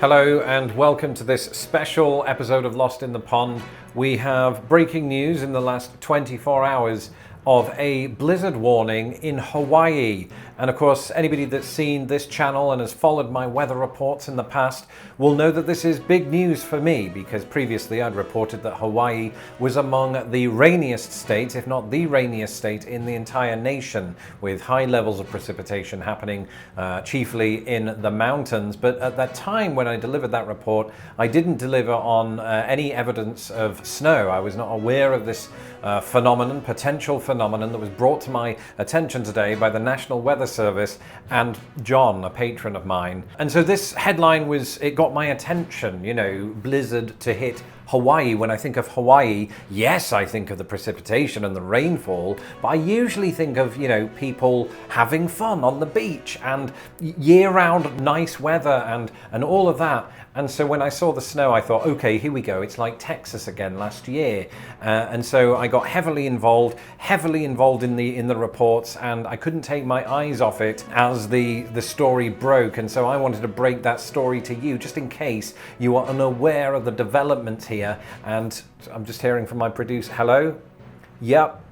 Hello and welcome to this special episode of Lost in the Pond. We have breaking news in the last 24 hours of a blizzard warning in Hawaii. And of course, anybody that's seen this channel and has followed my weather reports in the past will know that this is big news for me, because previously I'd reported that Hawaii was among the rainiest states, if not the rainiest state in the entire nation, with high levels of precipitation happening chiefly in the mountains. But at that time when I delivered that report, I didn't deliver on any evidence of snow. I was not aware of this potential phenomenon that was brought to my attention today by the National Weather Service and John, a patron of mine. And so this headline it got my attention, blizzard to hit Hawaii. When I think of Hawaii, yes, I think of the precipitation and the rainfall, but I usually think of, people having fun on the beach and year-round nice weather and all of that. And so when I saw the snow, I thought, okay, here we go. It's like Texas again last year. And so I got heavily involved in the reports, and I couldn't take my eyes off it as the story broke. And so I wanted to break that story to you, just in case you are unaware of the developments here. And I'm just hearing from my producer. Hello? Yep.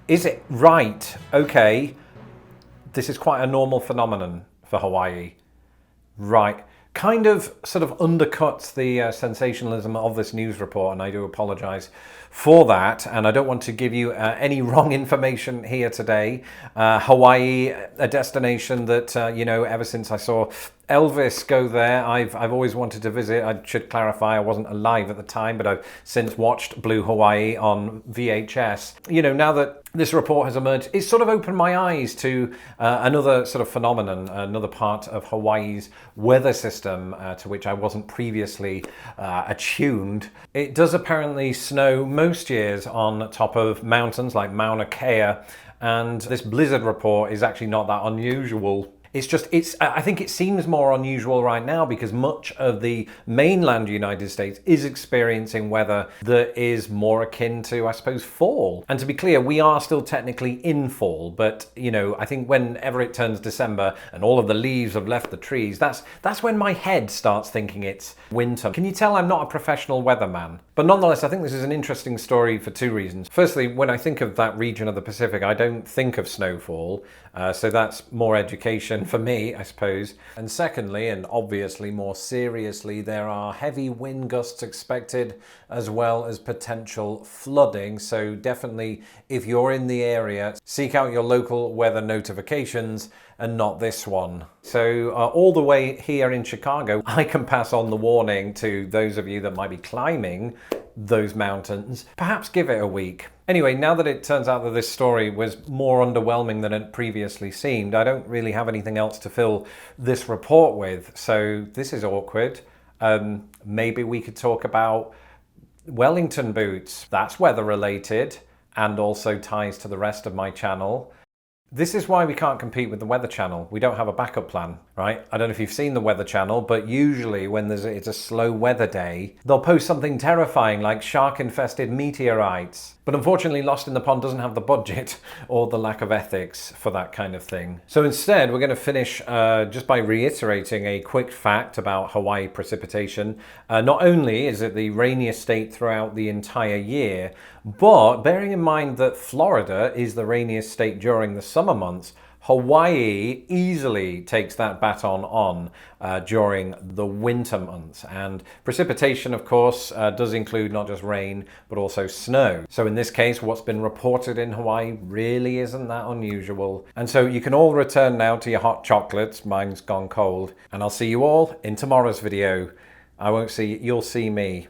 Is it right? Okay. This is quite a normal phenomenon for Hawaii. Right. Kind of sort of undercuts the sensationalism of this news report, and I do apologize for that. And I don't want to give you any wrong information here today. Hawaii, a destination that, ever since I saw Elvis go there, I've always wanted to visit. I should clarify, I wasn't alive at the time, but I've since watched Blue Hawaii on VHS. Now that this report has emerged, it's sort of opened my eyes to another sort of phenomenon, another part of Hawaii's weather system to which I wasn't previously attuned. It does apparently snow most years on top of mountains like Mauna Kea, and this blizzard report is actually not that unusual. I think it seems more unusual right now because much of the mainland United States is experiencing weather that is more akin to, I suppose, fall. And to be clear, we are still technically in fall, but, I think whenever it turns December and all of the leaves have left the trees, that's when my head starts thinking it's winter. Can you tell I'm not a professional weatherman? But nonetheless, I think this is an interesting story for two reasons. Firstly, when I think of that region of the Pacific, I don't think of snowfall, so that's more education for me, I suppose. And secondly, and obviously more seriously, there are heavy wind gusts expected as well as potential flooding. So definitely, if you're in the area, seek out your local weather notifications and not this one. So all the way here in Chicago, I can pass on the warning to those of you that might be climbing those mountains. Perhaps give it a week. Anyway, now that it turns out that this story was more underwhelming than it previously seemed, I don't really have anything else to fill this report with. So this is awkward. Maybe we could talk about Wellington boots. That's weather related and also ties to the rest of my channel. This is why we can't compete with the Weather Channel. We don't have a backup plan, right? I don't know if you've seen the Weather Channel, but usually when it's a slow weather day, they'll post something terrifying like shark-infested meteorites. But unfortunately, Lost in the Pond doesn't have the budget or the lack of ethics for that kind of thing. So instead, we're going to finish just by reiterating a quick fact about Hawaii precipitation. Not only is it the rainiest state throughout the entire year, but bearing in mind that Florida is the rainiest state during the summer months, Hawaii easily takes that baton on during the winter months. And precipitation, of course, does include not just rain, but also snow. So in this case, what's been reported in Hawaii really isn't that unusual. And so you can all return now to your hot chocolates. Mine's gone cold. And I'll see you all in tomorrow's video. You'll see me.